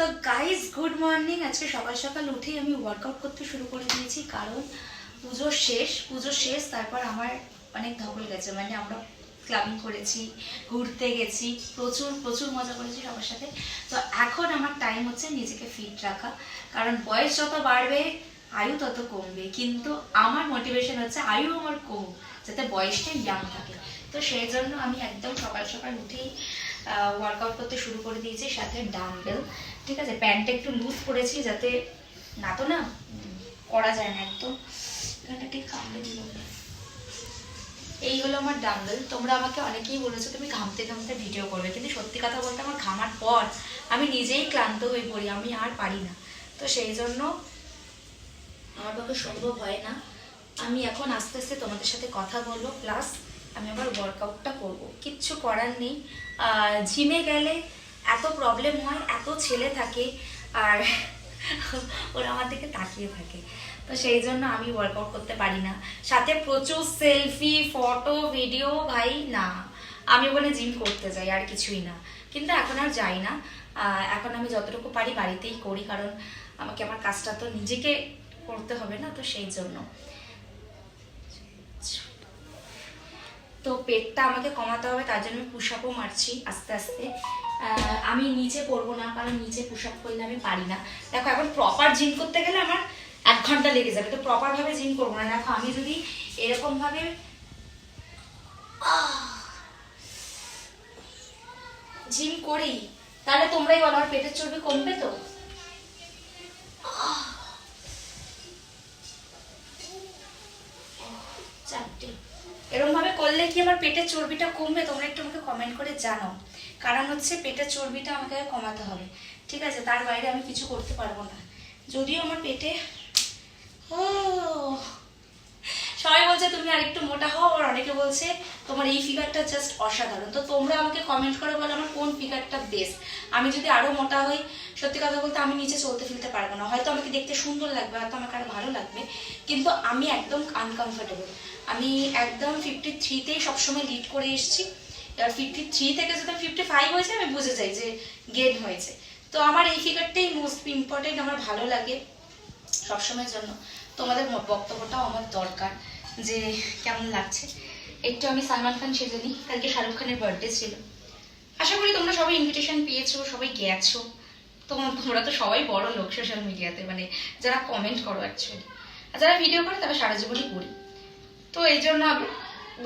তো guys good morning. আজকে সকাল সকাল উঠেই আমি ওয়ার্কআউট করতে শুরু করে দিয়েছি, কারণ পুজো শেষ। তারপর আমার অনেক ধকল গেছে, মানে আমরা ক্লাবিং করেছি, ঘুরতে গেছি, প্রচুর মজা করেছি সবার সাথে। তো এখন আমার টাইম হচ্ছে নিজেকে ফিট রাখা, কারণ বয়স যত বাড়বে আয়ু তত কমবে, কিন্তু আমার মোটিভেশন হচ্ছে আয়ু আমার কমুক, যাতে বয়সটা ইয়াং থাকে। তো সেই জন্য আমি একদম সকাল সকাল উঠেই ওয়ার্কআউট করতে শুরু করে দিয়েছি, সাথে ডাম্বেল। ঠিক আছে, প্যান্টটা একটু লুজ করেছি যাতে না তো না করা যায় না একদম। এখানটাকে কামড়ে দিল। এই হলো আমার ডাম্বেল। তোমরা আমাকে অনেকেই বলেছো তুমি ঘামতে ঘামতে ভিডিও করবে, কিন্তু সত্যি কথা বলতে আমার ঘামার পর আমি নিজেই ক্লান্ত হয়ে পড়ি, আমি আর পারি না। তো সেই জন্য আমার পক্ষে সম্ভব হয় না। আমি এখন আস্তে আস্তে তোমাদের সাথে কথা বলবো, প্লাস আমি আবার ওয়ার্কআউটটা করবো। কিচ্ছু করার নেই। জিমে গেলে এত প্রবলেম হয়, এত ছেলে থাকে আর ওরা আমার দিকে তাকিয়ে থাকে, তো সেই জন্য আমি ওয়ার্কআউট করতে পারি না। সাথে প্রচুর সেলফি, ফটো, ভিডিও, ভাই না। আমি ওখানে জিম করতে যাই, আর কিছুই না। কিন্তু এখন আর যাই না। এখন আমি যতটুকু পারি বাড়িতেই করি, কারণ আমাকে আমার কাজটা তো নিজেকে করতে হবে না, তো সেই জন্য। তো পেটটা আমাকে কমাতে হবে, তার জন্য আমি পুশ আপও মারছি আস্তে আস্তে। আমি নিচে করবো না, কারণ নিচে পুশ আপ করলে আমি পারি না। দেখো এখন প্রপার জিম করতে গেলে আমার 1 ঘন্টা লেগে যাবে, তো প্রপার ভাবে জিম করবো না। দেখো আমি যদি এরকম ভাবে জিম করি, তাহলে তোমরাই বলো আমার পেটের চর্বি কমবে তো? এরকম ভাবে করলে কি আমার পেটের চর্বিটা কমবে? তোমরা একটু আমাকে কমেন্ট করে জানো, কারণ হচ্ছে পেটের চর্বিটা আমাকে কমাতে হবে। ঠিক আছে, তার বাইরে আমি কিছু করতে পারবো না। যদিও আমার পেটে সবাই বলছে তুমি আর একটু মোটা হও, আর অনেকে বলছে তোমার এই ফিগারটা জাস্ট অসাধারণ। তো তোমরা আমাকে কমেন্ট করে বলো আমার কোন ফিগারটা বেস্ট। আমি যদি আরো মোটা হই, সত্যি কথা বলতে আমি নিচে চলতে ফিরতে পারবো না। হয়তো আমাকে দেখতে সুন্দর লাগবে, হয়তো আমাকে আরো ভালো লাগবে, কিন্তু আমি একদম আনকমফোর্টেবল। আমি একদম 53তেই সবসময় লিড করে এসেছি। এবার 53 থেকে যদি 55 হয়েছে আমি বুঝে যাই যে গেন হয়েছে। তো আমার এই ফিগারটাই মোস্ট ইম্পর্টেন্ট, আমার ভালো লাগে সবসময়ের জন্য। তোমাদের বক্তব্যটাও আমার দরকার যে কেমন লাগছে। একটু আমি সালমান খান সেজে নিই, কালকে শাহরুখ খানের বার্থডে ছিল। আশা করি তোমরা সবাই ইনভিটেশন পেয়েছো, সবাই গেছো। তোমরা তো সবাই বড় লোক সোশ্যাল মিডিয়াতে, মানে যারা কমেন্ট করো অ্যাকচুয়ালি, আর যারা ভিডিও করে তারা সারা জীবনই করি। তো এই জন্য আমি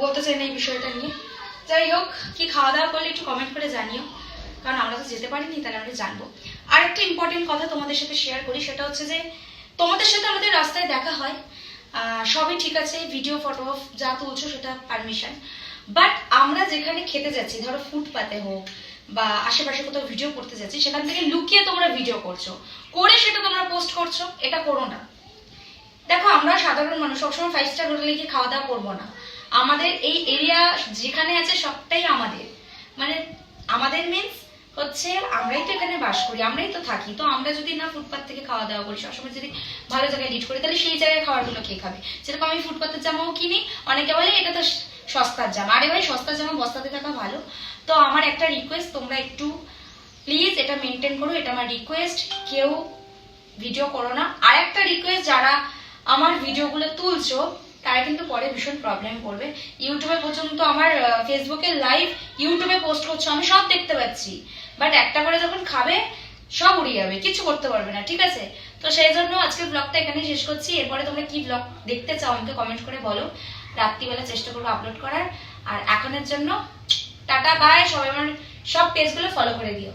বলতে চাই না এই বিষয়টা নিয়ে। যাই হোক, কি খাওয়া দাওয়া করলে একটু কমেন্ট করে জানিও, কারণ আমরা তো যেতে পারিনি, তাহলে আমরা জানবো। আর একটা ইম্পর্টেন্ট কথা তোমাদের সাথে শেয়ার করি, সেটা হচ্ছে যে তোমাদের সাথে আমাদের রাস্তায় দেখা হয়, সবই ঠিক আছে, ভিডিও ফটো যা তুলছো সেটা পারমিশন, বাট আমরা যেখানে খেতে যাচ্ছি, ধরো ফুটপাতে হোক বা আশেপাশে কোথাও ভিডিও করতে যাচ্ছি, সেখান থেকে লুকিয়ে তোমরা ভিডিও করছো, করে সেটা তোমরা পোস্ট করছো, এটা করো না। দেখো আমরা সাধারণ মানুষ, সবসময় 5 স্টার হোটেলে গিয়ে খাওয়া দাওয়া করবো না। আমাদের এই এরিয়া যেখানে আছে সবটাই আমাদের, মানে আমাদের মিনস হচ্ছে আমরাই তো এখানে বাস করি, আমরাই তো থাকি। তো আমরা যদি না ফুটপাথ থেকে খাওয়া দাওয়া করি, সবসময় যদি ভালো জায়গায় লিড করি, তাহলে সেই জায়গায় খাবারগুলো কে খাবে? যেরকম আমি ফুটপাথের জামাও কিনি, অনেকে বলে এটা তো সস্তার জামা। আরে ভাই, সস্তার জামা বস্তাতে থাকা ভালো। তো আমার একটা রিকোয়েস্ট, তোমরা একটু প্লিজ এটা মেনটেন করো, এটা আমার রিকোয়েস্ট। কেউ ভিডিও করো না। আর একটা রিকোয়েস্ট, যারা আমার ভিডিওগুলো তুলছো তারা কিন্তু পরে ভীষণ প্রবলেম করবে। ইউটিউবে পর্যন্ত আমার ফেসবুকে লাইভ, ইউটিউবে পোস্ট করছো, আমি সব দেখতে পাচ্ছি, বাট একটা করে যখন খাবে সব উড়ে যাবে, কিছু করতে পারবে না। ঠিক আছে, তো সেই জন্য আজকের ব্লগটা এখানেই শেষ করছি। এরপরে তোমরা কি ব্লগ দেখতে চাও আমাকে কমেন্ট করে বলো, রাত্রিবেলা চেষ্টা করবো আপলোড করার। আর এখনের জন্য টাটা বাই। সবাই আমার সব পেজগুলো ফলো করে দিও।